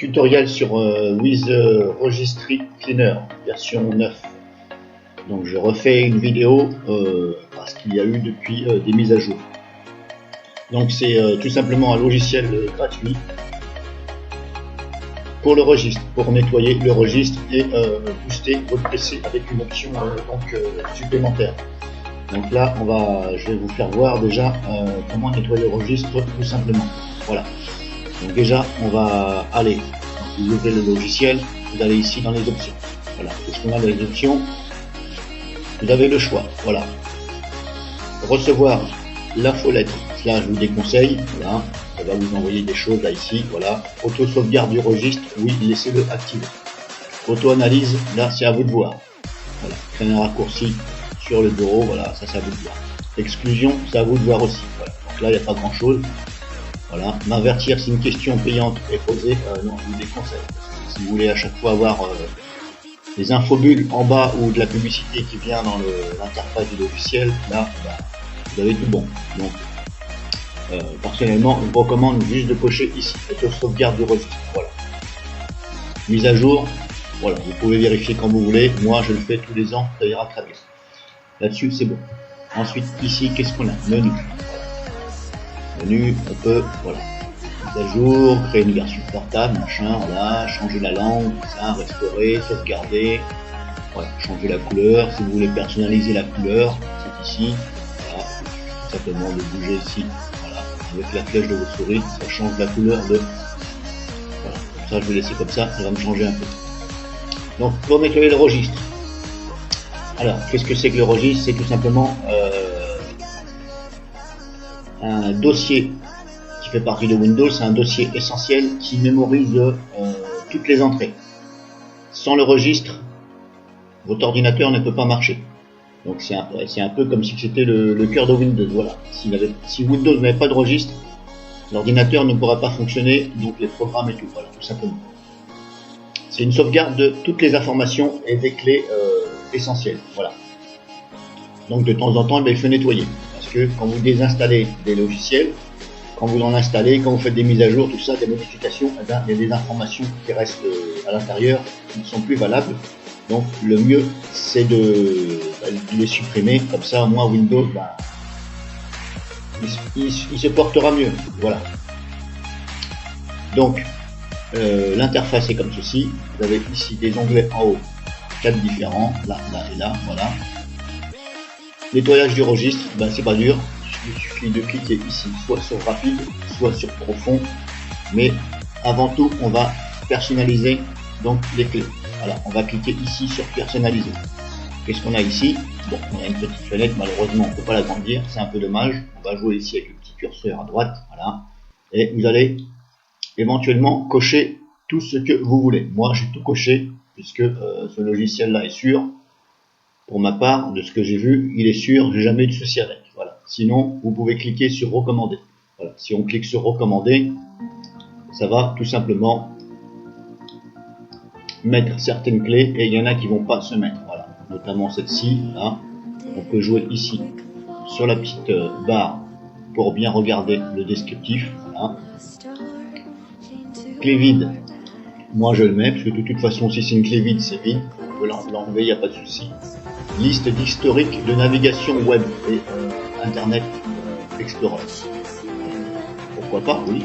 tutoriel sur With Registry Cleaner version 9. Donc je refais une vidéo parce qu'il y a eu depuis des mises à jour. Donc c'est tout simplement un logiciel gratuit pour le registre, pour nettoyer le registre et booster votre PC avec une option supplémentaire. Donc là je vais vous faire voir déjà comment nettoyer le registre tout simplement. Voilà. Donc déjà on va aller, vous ouvrez le logiciel, vous allez ici dans les options. Voilà, puisqu'on a les options, vous avez le choix. Voilà. Recevoir l'infolettre, là je vous déconseille, voilà, ça va vous envoyer des choses là ici, voilà. Auto sauvegarde du registre, oui, laissez-le activé. Auto analyse, là c'est à vous de voir. Voilà, créer un raccourci sur le bureau, voilà, ça c'est à vous de voir. Exclusion, c'est à vous de voir aussi. Voilà. Donc là il n'y a pas grand chose. Voilà, m'avertir si une question payante est posée, non, je vous déconseille. Si vous voulez à chaque fois avoir des infobulles en bas ou de la publicité qui vient dans l'interface du logiciel, là, vous avez tout bon. Donc, personnellement, je vous recommande juste de cocher ici, auto sauvegarde du registre. Voilà. Mise à jour, voilà, vous pouvez vérifier quand vous voulez. Moi, je le fais tous les ans, ça ira très bien. Là-dessus, c'est bon. Ensuite, ici, qu'est-ce qu'on a? Menu. Menu, on peut, voilà, mise à jour, créer une version portable, machin, voilà, changer la langue, ça, restaurer, sauvegarder, voilà, changer la couleur, si vous voulez personnaliser la couleur, c'est ici, voilà, tout simplement de bouger ici, voilà, avec la flèche de votre souris, ça change la couleur de, voilà, comme ça je vais laisser comme ça va me changer un peu. Donc, pour nettoyer le registre, alors, qu'est-ce que c'est que le registre? C'est tout simplement un dossier qui fait partie de Windows, c'est un dossier essentiel qui mémorise toutes les entrées. Sans le registre, votre ordinateur ne peut pas marcher. Donc c'est un peu comme si c'était le cœur de Windows. Voilà. Si Windows n'avait pas de registre, l'ordinateur ne pourra pas fonctionner, donc les programmes et tout, voilà, tout simplement. C'est une sauvegarde de toutes les informations et des clés essentielles. Voilà. Donc de temps en temps, il faut nettoyer. Parce que quand vous désinstallez des logiciels, quand vous en installez, quand vous faites des mises à jour, tout ça, des modifications, eh bien, il y a des informations qui restent à l'intérieur, qui ne sont plus valables. Donc le mieux, c'est de les supprimer. Comme ça, au moins Windows, il se portera mieux. Voilà. Donc, l'interface est comme ceci. Vous avez ici des onglets en haut, 4 différents, là, là et là, voilà. Nettoyage du registre, c'est pas dur, il suffit de cliquer ici, soit sur rapide, soit sur profond, mais avant tout, on va personnaliser donc les clés. Voilà, on va cliquer ici sur personnaliser. Qu'est-ce qu'on a ici? Bon, on a une petite fenêtre, malheureusement, on ne peut pas l'agrandir, c'est un peu dommage. On va jouer ici avec le petit curseur à droite, voilà, et vous allez éventuellement cocher tout ce que vous voulez. Moi, j'ai tout coché, puisque ce logiciel-là est sûr. Pour ma part, de ce que j'ai vu, il est sûr, j'ai jamais eu de souci avec. Voilà. Sinon, vous pouvez cliquer sur recommander. Voilà. Si on clique sur recommander, ça va tout simplement mettre certaines clés et il y en a qui vont pas se mettre. Voilà. Notamment celle-ci. Là, on peut jouer ici sur la petite barre pour bien regarder le descriptif. Voilà. Clé vide. Moi, je le mets parce que de toute façon, si c'est une clé vide, c'est vide. On peut l'enlever, il n'y a pas de souci. Liste d'historique de navigation web et Internet Explorer. Pourquoi pas? Oui.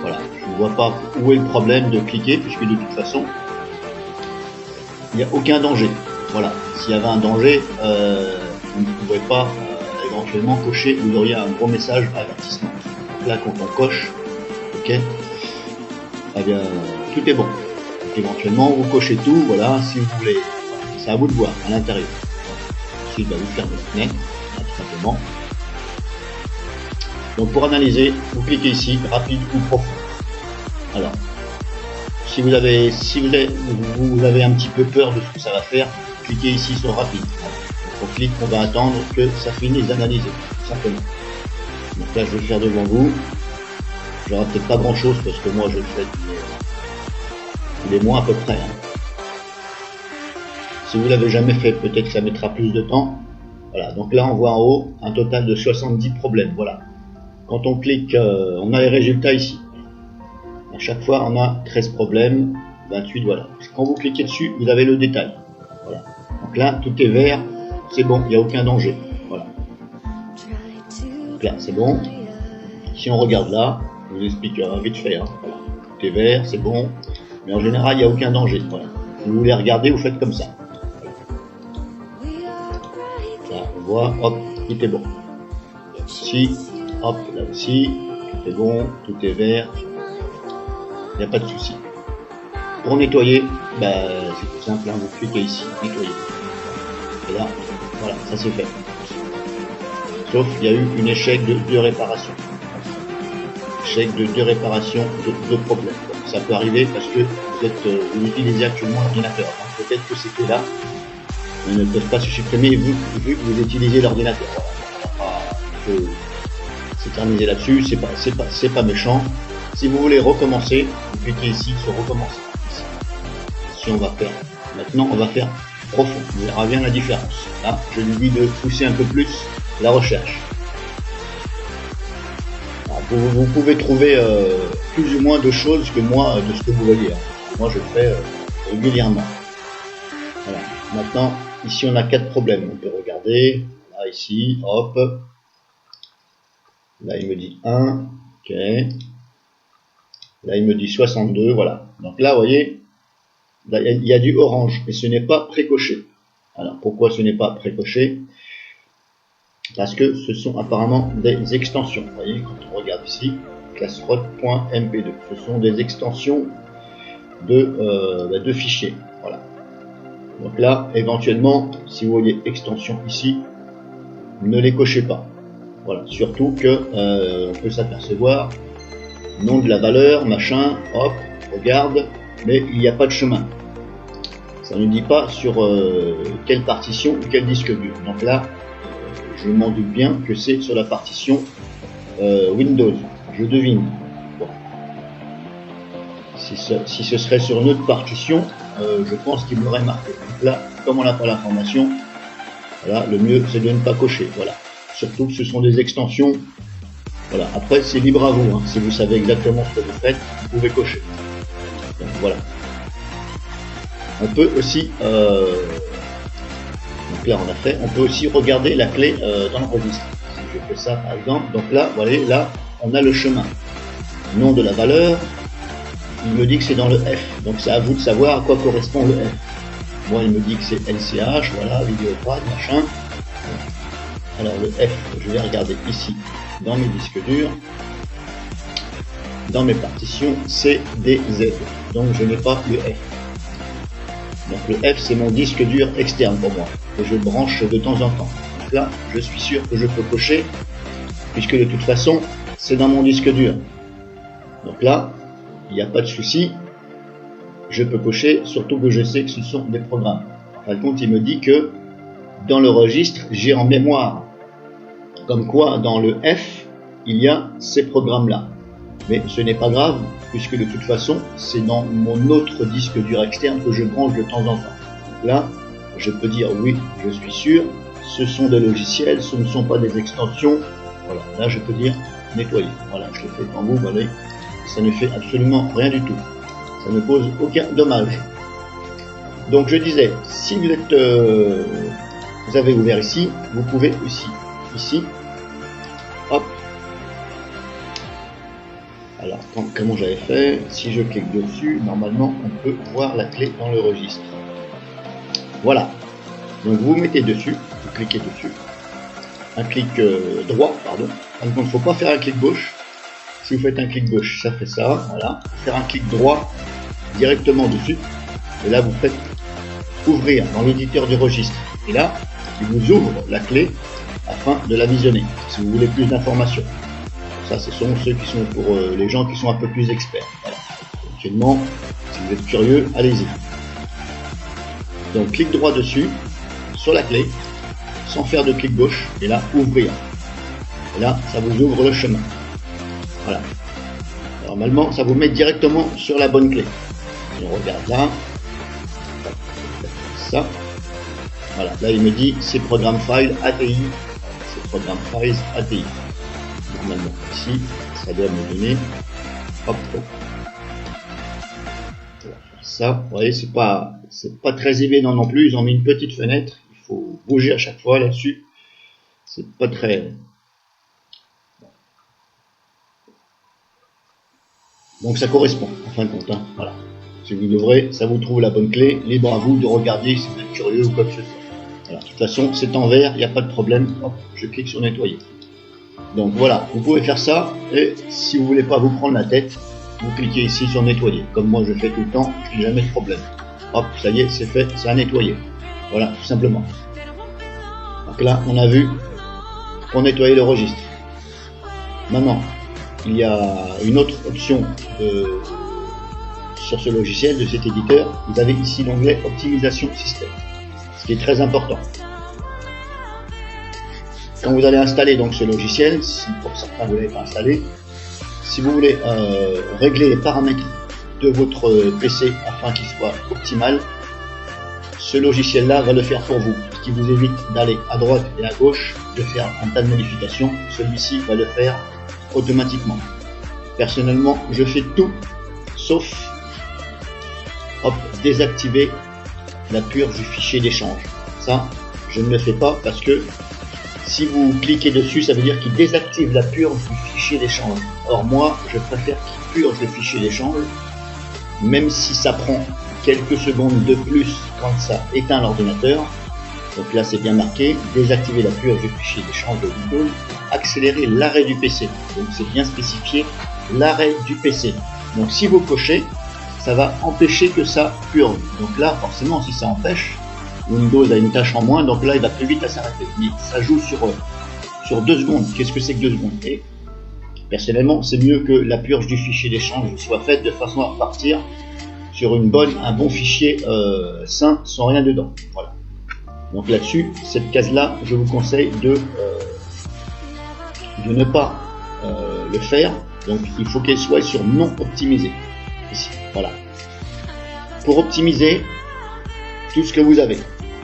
Voilà. Je ne vois pas où est le problème de cliquer puisque de toute façon, il n'y a aucun danger. Voilà. S'il y avait un danger, vous ne pourrez pas éventuellement cocher. Vous auriez un gros message avertissement. Donc là, quand on coche, ok, eh bien, tout est bon. Donc, éventuellement, vous cochez tout. Voilà. Si vous voulez. C'est à vous de voir à l'intérieur. Ensuite, vous fermez la fenêtre, tout simplement. Donc pour analyser, vous cliquez ici, rapide ou profond. Alors, si vous avez un petit peu peur de ce que ça va faire, cliquez ici sur rapide. Donc on clique, on va attendre que ça finisse d'analyser, tout simplement. Donc là, je vais le faire devant vous. J'aurai peut-être pas grand chose parce que moi je le fais tous les mois à peu près. Si vous l'avez jamais fait, peut-être que ça mettra plus de temps. Voilà, donc là on voit en haut un total de 70 problèmes. Voilà. Quand on clique, on a les résultats ici. À chaque fois, on a 13 problèmes, 28, voilà. Quand vous cliquez dessus, vous avez le détail. Voilà. Donc là, tout est vert, c'est bon, il n'y a aucun danger. Voilà. Donc là, c'est bon. Si on regarde là, je vous explique vite fait. Hein. Voilà. Tout est vert, c'est bon. Mais en général, il n'y a aucun danger. Voilà. Si vous voulez regarder, vous faites comme ça. Là, on voit, hop, tout est bon. Ici, hop, là aussi, tout est bon, tout est vert. Il n'y a pas de souci. Pour nettoyer, c'est tout simple, hein, vous cliquez ici, nettoyer. Et là, voilà, ça c'est fait. Sauf qu'il y a eu un échec de réparation. Échec de réparation de problème. Donc, ça peut arriver parce que vous utilisez actuellement l'ordinateur. Hein. Peut-être que c'était là, ils ne peuvent pas se supprimer vu que vous utilisez l'ordinateur. Voilà. S'éterniser là-dessus, c'est pas méchant. Si vous voulez recommencer, vous cliquez ici sur recommencer. Ici. Si on va faire, maintenant on va faire profond. Vous verrez bien la différence. Là, je lui dis de pousser un peu plus la recherche. Alors, vous pouvez trouver plus ou moins de choses que moi de ce que vous voyez. Hein. Moi, je le fais régulièrement. Voilà. Maintenant, ici on a 4 problèmes. On peut regarder. Là, ici, hop. Là, il me dit 1. Ok. Là, il me dit 62, voilà. Donc là, vous voyez, là, il y a du orange, mais ce n'est pas précoché. Alors, pourquoi ce n'est pas précoché? Parce que ce sont apparemment des extensions. Vous voyez, quand on regarde ici, classroad.mp2, ce sont des extensions de fichiers. Voilà. Donc là, éventuellement, si vous voyez extension ici, ne les cochez pas. Voilà. Surtout que on peut s'apercevoir nom de la valeur, machin, hop, regarde, mais il n'y a pas de chemin. Ça ne dit pas sur quelle partition ou quel disque dur. Donc là, je m'en doute bien que c'est sur la partition Windows. Je devine. Bon. Si ce serait sur une autre partition, je pense qu'il m'aurait marqué. Donc là, comme on n'a pas l'information, voilà, le mieux c'est de ne pas cocher. Voilà. Surtout que ce sont des extensions. Voilà. Après, c'est libre à vous. Hein. Si vous savez exactement ce que vous faites, vous pouvez cocher. Donc, voilà. On peut aussi, donc là on a fait, on peut aussi regarder la clé dans le registre. Si je fais ça par exemple, donc là, vous voyez, là, on a le chemin. Nom de la valeur, il me dit que c'est dans le F. Donc c'est à vous de savoir à quoi correspond le F. Moi, il me dit que c'est LCH, voilà, vidéopad, machin. Alors le F, je vais regarder ici. Dans mes disques durs, dans mes partitions C, D, Z. Donc je n'ai pas le F. Donc le F c'est mon disque dur externe pour moi, que je branche de temps en temps. Donc là, je suis sûr que je peux cocher, puisque de toute façon, c'est dans mon disque dur. Donc là, il n'y a pas de souci, je peux cocher, surtout que je sais que ce sont des programmes. En fin de compte, il me dit que dans le registre, j'ai en mémoire. Comme quoi, dans le F, il y a ces programmes-là. Mais ce n'est pas grave, puisque de toute façon, c'est dans mon autre disque dur externe que je branche de temps en temps. Donc là, je peux dire oui, je suis sûr, ce sont des logiciels, ce ne sont pas des extensions. Voilà, là je peux dire nettoyer. Voilà, je le fais devant vous, voilà. Ça ne fait absolument rien du tout. Ça ne pose aucun dommage. Donc je disais, si vous êtes, vous avez ouvert ici, vous pouvez aussi ici, hop. Alors comment j'avais fait? Si je clique dessus, normalement on peut voir la clé dans le registre. Voilà. Donc vous mettez dessus, vous cliquez dessus. Un clic droit, pardon. Donc il ne faut pas faire un clic gauche. Si vous faites un clic gauche, ça fait ça. Voilà. Faire un clic droit directement dessus. Et là vous faites ouvrir dans l'éditeur du registre. Et là, il vous ouvre la clé afin de la visionner, si vous voulez plus d'informations. Ça, ce sont ceux qui sont pour les gens qui sont un peu plus experts. Voilà. Actuellement, si vous êtes curieux, allez-y. Donc, clic droit dessus, sur la clé, sans faire de clic gauche, et là, ouvrir. Et là, ça vous ouvre le chemin. Voilà. Normalement, ça vous met directement sur la bonne clé. Si on regarde là, ça. Voilà, là il me dit c'est programme file ATI, c'est programme files ATI. Normalement ici, ça doit me donner, hop, Ça, vous voyez, c'est pas très évident non plus. Ils ont mis une petite fenêtre. Il faut bouger à chaque fois là-dessus. C'est pas très... Donc ça correspond, en fin de compte. Hein. Voilà. Si vous devrez, ça vous trouve la bonne clé. Libre à vous de regarder si vous êtes curieux ou quoi que ce soit. Voilà. De toute façon, c'est en vert, il n'y a pas de problème. Hop, je clique sur nettoyer. Donc voilà, vous pouvez faire ça. Et si vous voulez pas vous prendre la tête, vous cliquez ici sur nettoyer. Comme moi je fais tout le temps, je n'ai jamais de problème. Hop, ça y est, c'est fait, c'est à nettoyer. Voilà, tout simplement. Donc là, on a vu pour nettoyer le registre. Maintenant, il y a une autre option sur ce logiciel, de cet éditeur. Vous avez ici l'onglet optimisation système, ce qui est très important. Quand vous allez installer donc ce logiciel, si pour certains vous ne l'avez pas installé, si vous voulez régler les paramètres de votre PC afin qu'il soit optimal, ce logiciel là va le faire pour vous, ce qui vous évite d'aller à droite et à gauche, de faire un tas de modifications. Celui-ci va le faire automatiquement. Personnellement, je fais tout sauf désactiver la purge du fichier d'échange. Ça, je ne le fais pas parce que si vous cliquez dessus, ça veut dire qu'il désactive la purge du fichier d'échange. Or moi, je préfère qu'il purge le fichier d'échange, même si ça prend quelques secondes de plus quand ça éteint l'ordinateur. Donc là, c'est bien marqué, désactiver la purge du fichier d'échange de Windows, accélérer l'arrêt du PC. Donc c'est bien spécifié, l'arrêt du PC. Donc si vous cochez, ça va empêcher que ça purge. Donc là, forcément, si ça empêche, Windows a une tâche en moins, donc là il va plus vite à s'arrêter. Mais ça joue sur 2 secondes. Qu'est-ce que c'est que 2 secondes? Et personnellement, c'est mieux que la purge du fichier d'échange soit faite de façon à repartir sur un bon fichier sain, sans rien dedans. Voilà. Donc là-dessus, cette case-là, je vous conseille de ne pas le faire. Donc il faut qu'elle soit sur non optimisé. Ici, voilà. Pour optimiser tout ce que vous avez.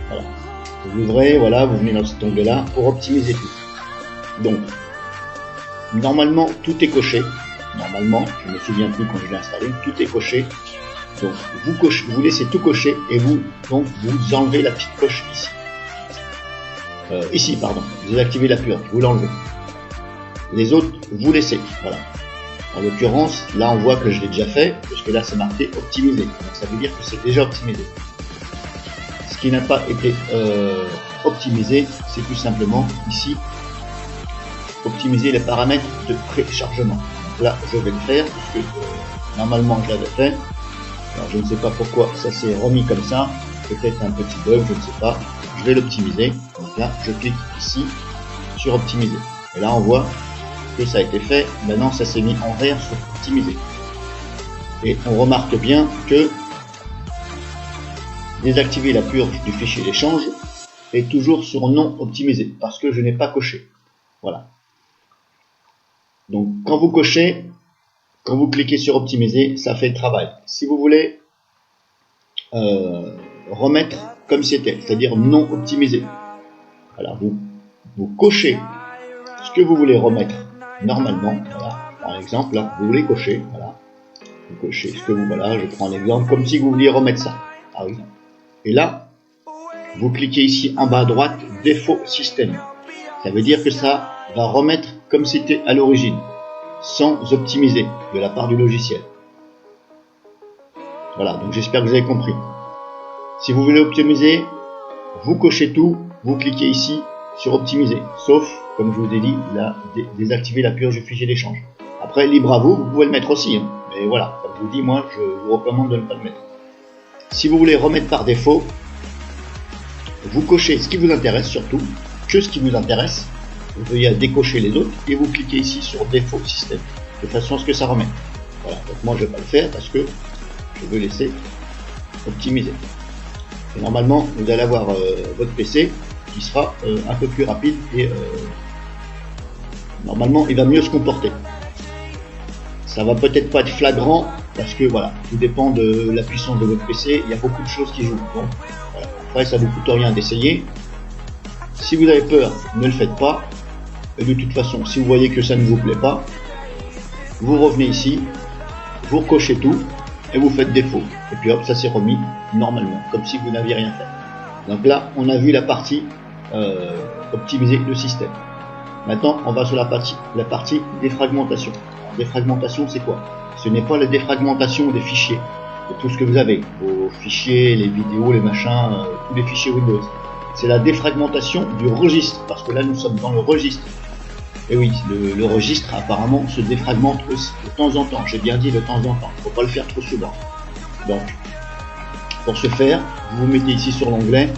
Voilà. Vous ouvrez, voilà, vous venez dans cet onglet-là pour optimiser tout. Donc, normalement, tout est coché. Normalement, je ne me souviens plus quand je l'ai installé, tout est coché. Donc, vous laissez tout cocher et vous enlevez la petite coche ici. Ici, pardon. Vous désactivez la purge, vous l'enlevez. Les autres, vous laissez. Voilà. En l'occurrence, là, on voit que je l'ai déjà fait, parce que là, c'est marqué optimisé. Donc, ça veut dire que c'est déjà optimisé. Ce qui n'a pas été optimisé, c'est tout simplement ici, optimiser les paramètres de préchargement. Donc là, je vais le faire, puisque normalement, je l'avais fait. Alors, je ne sais pas pourquoi ça s'est remis comme ça. Peut-être un petit bug, je ne sais pas. Je vais l'optimiser. Donc là, je clique ici sur optimiser. Et là, on voit que ça a été fait. Maintenant, ça s'est mis en vert sur optimiser. Et on remarque bien que désactiver la purge du fichier d'échange est toujours sur non optimisé parce que je n'ai pas coché. Voilà. Donc, quand vous cochez, quand vous cliquez sur optimiser, ça fait le travail. Si vous voulez remettre comme c'était, c'est-à-dire non optimisé, voilà, vous cochez ce que vous voulez remettre normalement. Voilà. Par exemple, là, vous voulez cocher, voilà, vous cochez ce que vous, voilà, je prends un exemple, comme si vous vouliez remettre ça, par exemple. Et là, vous cliquez ici en bas à droite, défaut système. Ça veut dire que ça va remettre comme c'était à l'origine, sans optimiser de la part du logiciel. Voilà, donc j'espère que vous avez compris. Si vous voulez optimiser, vous cochez tout, vous cliquez ici sur optimiser, sauf, comme je vous ai dit, là, désactiver la purge du fichier d'échange. Après, libre à vous, vous pouvez le mettre aussi, hein. Mais voilà, comme je vous dis, moi, je vous recommande de ne pas le mettre. Si vous voulez remettre par défaut, vous cochez ce qui vous intéresse surtout, que ce qui vous intéresse, vous devez décocher les autres et vous cliquez ici sur défaut système, de façon à ce que ça remette. Voilà, donc moi je ne vais pas le faire parce que je veux laisser optimiser. Et normalement, vous allez avoir votre PC qui sera un peu plus rapide et normalement il va mieux se comporter. Ça va peut-être pas être flagrant parce que voilà, tout dépend de la puissance de votre PC, il y a beaucoup de choses qui jouent. Donc, voilà. Après, ça ne vous coûte rien d'essayer. Si vous avez peur, ne le faites pas. Et de toute façon, si vous voyez que ça ne vous plaît pas, vous revenez ici, vous recochez tout, et vous faites défaut. Et puis hop, ça s'est remis normalement, comme si vous n'aviez rien fait. Donc là, on a vu la partie optimiser le système. Maintenant, on va sur la partie défragmentation. Alors, défragmentation, c'est quoi? Ce n'est pas la défragmentation des fichiers, de tout ce que vous avez, vos fichiers, les vidéos, les machins, tous les fichiers Windows. C'est la défragmentation du registre, parce que là, nous sommes dans le registre. Et oui, le registre apparemment se défragmente aussi de temps en temps. J'ai bien dit de temps en temps. Il ne faut pas le faire trop souvent. Donc, pour ce faire, vous vous mettez ici sur l'onglet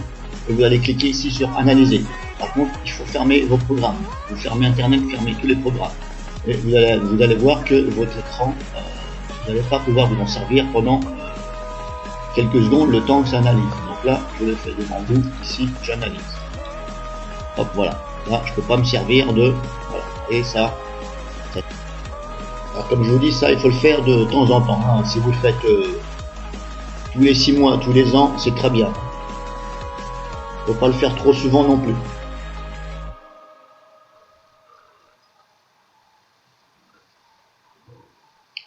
et vous allez cliquer ici sur analyser. Par contre, il faut fermer vos programmes. Vous fermez Internet, fermez tous les programmes. Et vous allez voir que votre écran, vous n'allez pas pouvoir vous en servir pendant quelques secondes le temps que ça analyse. Donc là, je le fais devant vous. Ici, j'analyse. Hop, voilà. Là, je peux pas me servir de... Voilà. Et ça... Alors, comme je vous dis, ça, il faut le faire de temps en temps. Hein. Si vous le faites tous les 6 mois, tous les ans, c'est très bien. Il faut pas le faire trop souvent non plus.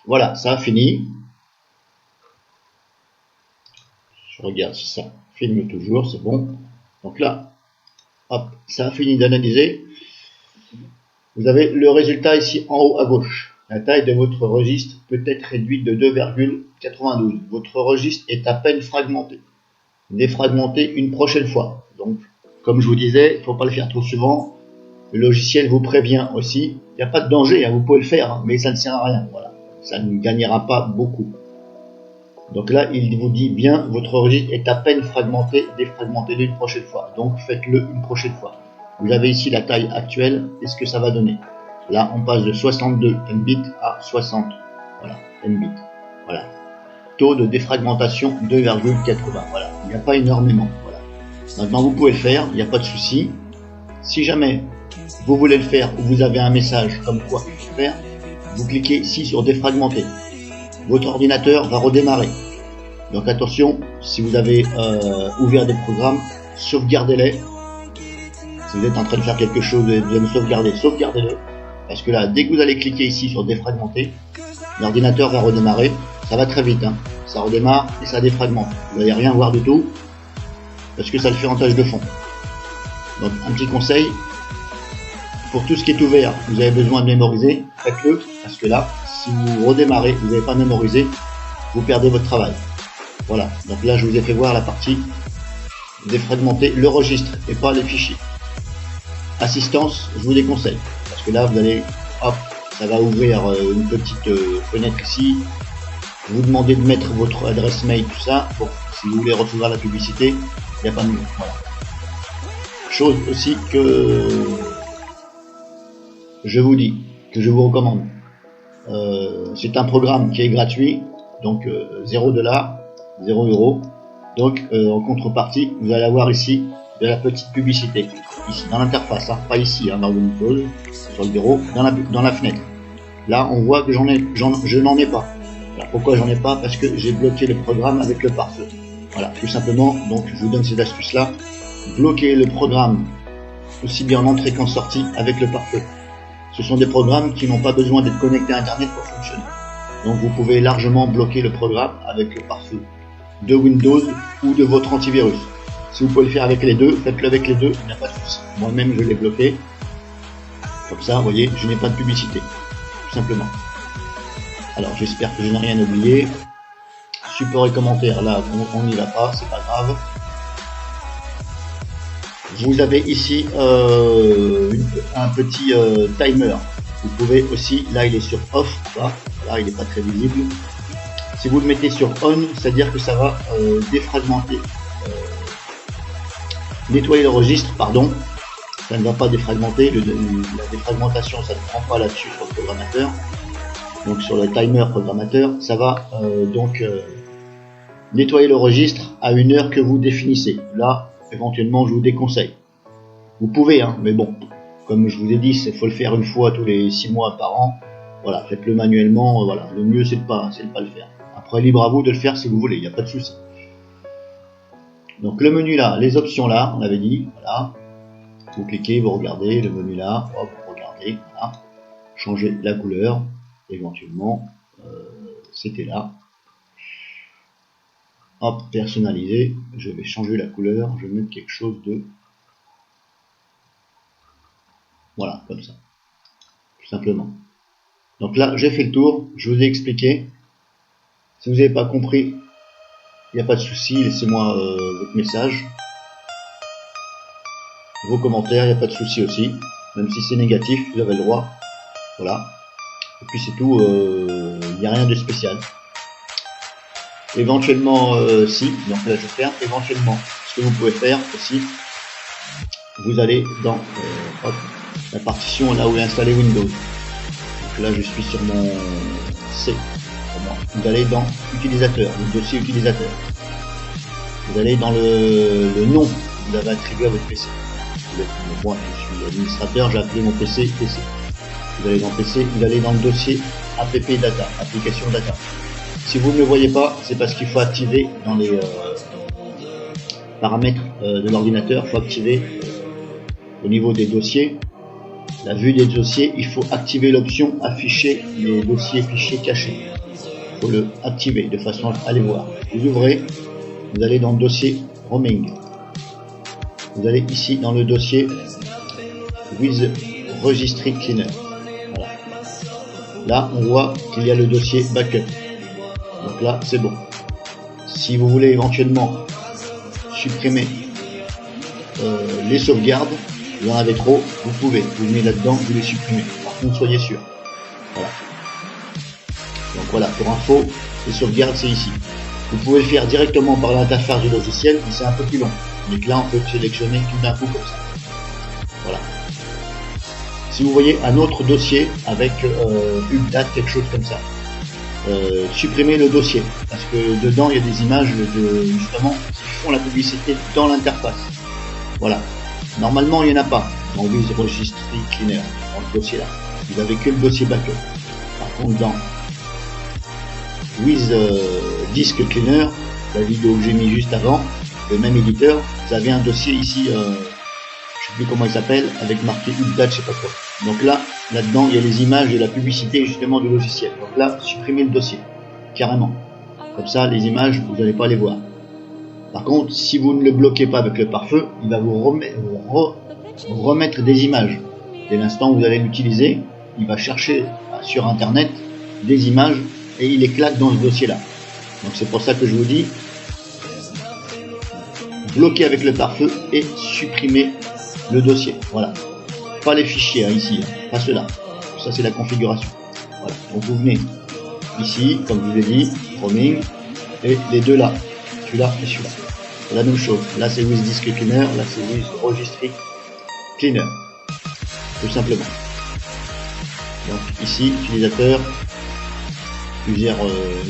Voilà, ça a fini. Je regarde si ça filme toujours, c'est bon. Donc là, hop, ça a fini d'analyser. Vous avez le résultat ici en haut à gauche. La taille de votre registre peut être réduite de 2,92. Votre registre est à peine fragmenté. Défragmenté une prochaine fois. Donc, comme je vous disais, il ne faut pas le faire trop souvent. Le logiciel vous prévient aussi. Il n'y a pas de danger, hein, vous pouvez le faire, hein, mais ça ne sert à rien. Voilà. Ça ne gagnera pas beaucoup. Donc là, il vous dit bien, votre registre est à peine fragmenté, défragmenté d'une prochaine fois. Donc faites-le une prochaine fois. Vous avez ici la taille actuelle et ce que ça va donner. Là, on passe de 62 Mbit à 60. Voilà, Mbit. Voilà. Taux de défragmentation 2,80. Voilà. Il n'y a pas énormément. Voilà. Maintenant, vous pouvez le faire, il n'y a pas de souci. Si jamais vous voulez le faire ou vous avez un message comme quoi il faut faire, vous cliquez ici sur défragmenter. Votre ordinateur va redémarrer. Donc attention, si vous avez ouvert des programmes, sauvegardez-les. Si vous êtes en train de faire quelque chose et vous allez sauvegarder, sauvegardez-le. Parce que là, dès que vous allez cliquer ici sur défragmenter, l'ordinateur va redémarrer. Ça va très vite, hein. Ça redémarre et ça défragmente. Vous n'allez rien voir du tout, parce que ça le fait en tâche de fond. Donc un petit conseil, pour tout ce qui est ouvert, vous avez besoin de mémoriser, faites-le, parce que là, si vous redémarrez, vous n'avez pas mémorisé, vous perdez votre travail. Voilà, donc là je vous ai fait voir la partie défragmenter le registre et pas les fichiers. Assistance, je vous déconseille, parce que là vous allez, hop, ça va ouvrir une petite fenêtre ici, vous demandez de mettre votre adresse mail, tout ça, pour si vous voulez recevoir la publicité, il n'y a pas de mieux. Voilà. Chose aussi que je vous dis, que je vous recommande. C'est un programme qui est gratuit, donc 0 $, 0 €. Donc en contrepartie, vous allez avoir ici de la petite publicité, ici dans l'interface, hein, pas ici, hein, dans Windows, sur le bureau, dans la fenêtre. Là, on voit que je n'en ai pas. Alors, pourquoi j'en ai pas? Parce que j'ai bloqué le programme avec le pare-feu. Voilà, tout simplement. Donc, je vous donne ces astuces-là. Bloquez le programme aussi bien en entrée qu'en sortie avec le pare-feu. Ce sont des programmes qui n'ont pas besoin d'être connectés à Internet pour fonctionner. Donc, vous pouvez largement bloquer le programme avec le pare-feu de Windows ou de votre antivirus. Si vous pouvez le faire avec les deux, faites-le avec les deux, il n'y a pas de souci. Moi-même, je l'ai bloqué. Comme ça, vous voyez, je n'ai pas de publicité. Tout simplement. Alors, j'espère que je n'ai rien oublié. Support et commentaires, là, on n'y va pas, c'est pas grave. Vous avez ici un petit timer. Vous pouvez aussi, là, il est sur off, là, il n'est pas très visible. Si vous le mettez sur on, c'est-à-dire que ça va défragmenter. Nettoyer le registre, pardon, ça ne va pas défragmenter, la défragmentation ça ne prend pas là-dessus sur le programmateur, donc sur le timer programmateur, ça va nettoyer le registre à une heure que vous définissez. Là, éventuellement, je vous déconseille. Vous pouvez, hein, mais bon, comme je vous ai dit, il faut le faire une fois tous les 6 mois par an, voilà, faites-le manuellement, voilà, le mieux c'est de pas le faire. Après, libre à vous de le faire si vous voulez, il n'y a pas de souci. Donc le menu là, les options là, on avait dit, voilà, vous cliquez, vous regardez le menu là, hop, vous regardez, voilà, changer la couleur, éventuellement, c'était là, Hop, personnaliser. Je vais changer la couleur. Je vais mettre quelque chose de... Voilà, comme ça. Tout simplement. Donc là, j'ai fait le tour. Je vous ai expliqué. Si vous n'avez pas compris, il n'y a pas de souci. Laissez-moi votre message. Vos commentaires, il n'y a pas de souci aussi. Même si c'est négatif, vous avez le droit. Voilà. Et puis c'est tout. Il n'y a rien de spécial. Éventuellement, si. Donc là, je ferme. Éventuellement, ce que vous pouvez faire aussi, vous allez dans la partition là où est installé Windows. Donc là, je suis sur mon C. Vous allez dans utilisateur, le dossier utilisateur. Vous allez dans le nom que vous avez attribué à votre PC. Moi, je suis administrateur, j'ai appelé mon PC PC. Vous allez dans PC, vous allez dans le dossier app data, application data. Si vous ne le voyez pas, c'est parce qu'il faut activer dans les paramètres de l'ordinateur, il faut activer au niveau des dossiers, la vue des dossiers, il faut activer l'option afficher les dossiers fichiers cachés. Il faut le activer de façon à les voir. Vous ouvrez, vous allez dans le dossier roaming. Vous allez ici dans le dossier with registry cleaner. Voilà. Là, on voit qu'il y a le dossier backup. Donc là, c'est bon. Si vous voulez éventuellement supprimer les sauvegardes, vous en avez trop, vous pouvez. Vous venez là-dedans, vous les supprimez. Par contre, soyez sûr. Voilà. Donc voilà, pour info, les sauvegardes, c'est ici. Vous pouvez le faire directement par l'interface du logiciel, mais c'est un peu plus long. Mais là, on peut sélectionner tout d'un coup comme ça. Voilà. Si vous voyez un autre dossier avec une date, quelque chose comme ça, supprimez le dossier. Parce que dedans, il y a des images justement qui font la publicité dans l'interface. Voilà. Normalement, il n'y en a pas dans With Registry Cleaner, dans le dossier là. Vous n'avez que le dossier backup. Par contre, dans With Disk Cleaner, la vidéo que j'ai mis juste avant, le même éditeur, vous avez un dossier ici, je ne sais plus comment il s'appelle, avec marqué update, je sais pas quoi. Donc là, là-dedans, il y a les images et la publicité justement du logiciel. Donc là, supprimez le dossier, carrément. Comme ça, les images, vous n'allez pas les voir. Par contre, si vous ne le bloquez pas avec le pare-feu, il va vous remettre des images. Dès l'instant où vous allez l'utiliser, il va chercher sur Internet des images et il les claque dans ce dossier-là. Donc c'est pour ça que je vous dis, bloquez avec le pare-feu et supprimez le dossier. Voilà. Pas les fichiers hein, ici, hein. Pas ceux-là. Ça c'est la configuration. Voilà. Donc vous venez ici, comme je vous ai dit, roaming, et les deux là, celui-là et celui-là. C'est la même chose. Là c'est With Disk Cleaner, là c'est With Registry Cleaner. Tout simplement. Donc ici, utilisateur, user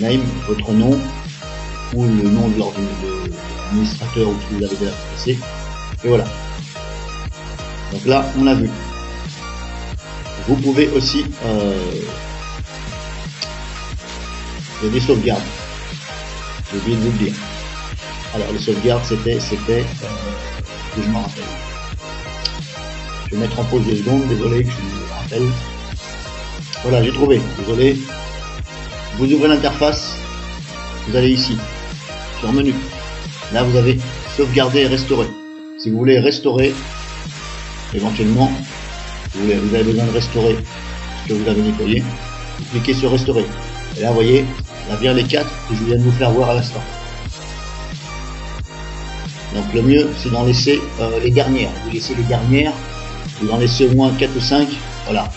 name, votre nom, ou le nom de l'administrateur ou ce que vous avez déjà passé. Et voilà. Donc là, on a vu. Vous pouvez aussi il y a des sauvegardes. J'ai oublié de vous le dire. Alors les sauvegardes, c'était que je m'en rappelle. Je vais mettre en pause 2 secondes, désolé que je me rappelle. Voilà, j'ai trouvé, désolé. Vous ouvrez l'interface, vous allez ici, sur menu. Là, vous avez sauvegarder et restaurer. Si vous voulez restaurer, éventuellement, vous avez besoin de restaurer ce que vous avez nettoyé, vous cliquez sur restaurer. Et là, vous voyez, là vient les 4 que je viens de vous faire voir à l'instant. Donc le mieux, c'est d'en laisser les dernières. Vous laissez les dernières, vous en laissez au moins 4 ou 5, voilà.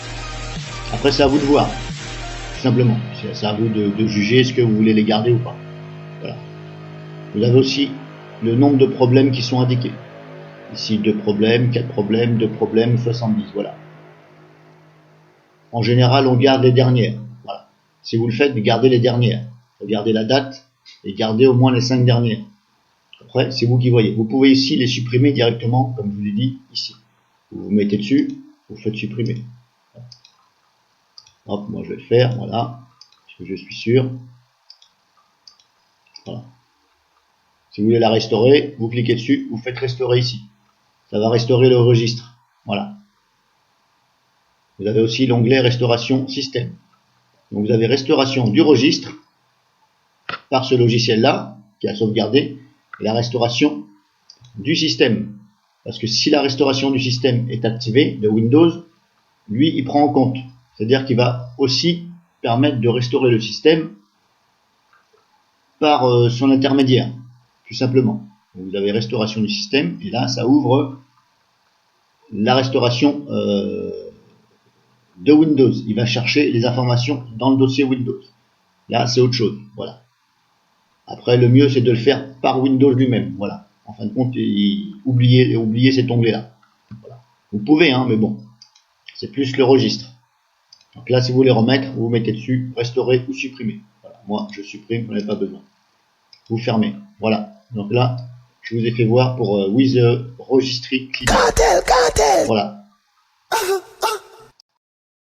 Après, c'est à vous de voir, tout simplement. C'est à vous de juger est-ce que vous voulez les garder ou pas. Voilà. Vous avez aussi le nombre de problèmes qui sont indiqués. Ici, 2 problèmes, 4 problèmes, 2 problèmes, 70, voilà. En général, on garde les dernières. Voilà. Si vous le faites, gardez les dernières. Regardez la date et gardez au moins les 5 dernières. Après, c'est vous qui voyez. Vous pouvez ici les supprimer directement, comme je vous l'ai dit, ici. Vous vous mettez dessus, vous faites supprimer. Hop, moi je vais le faire, voilà. Parce que je suis sûr. Voilà. Si vous voulez la restaurer, vous cliquez dessus, vous faites restaurer ici. Ça va restaurer le registre. Voilà. Vous avez aussi l'onglet restauration système. Donc vous avez restauration du registre par ce logiciel-là. qui a sauvegardé, et la restauration du système. Parce que si la restauration du système est activée de Windows, lui, il prend en compte. C'est-à-dire qu'il va aussi permettre de restaurer le système par son intermédiaire, tout simplement. Vous avez restauration du système, et là, ça ouvre la restauration de Windows. Il va chercher les informations dans le dossier Windows. Là, c'est autre chose. Voilà. Après, le mieux, c'est de le faire par Windows lui-même. Voilà. En fin de compte, oubliez cet onglet-là. Voilà. Vous pouvez, hein, mais bon. C'est plus le registre. Donc là, si vous voulez remettre, vous mettez dessus, restaurer ou supprimer. Voilà. Moi, je supprime, vous n'avez pas besoin. Vous fermez. Voilà. Donc là, je vous ai fait voir pour With Registry Cleaner. Voilà.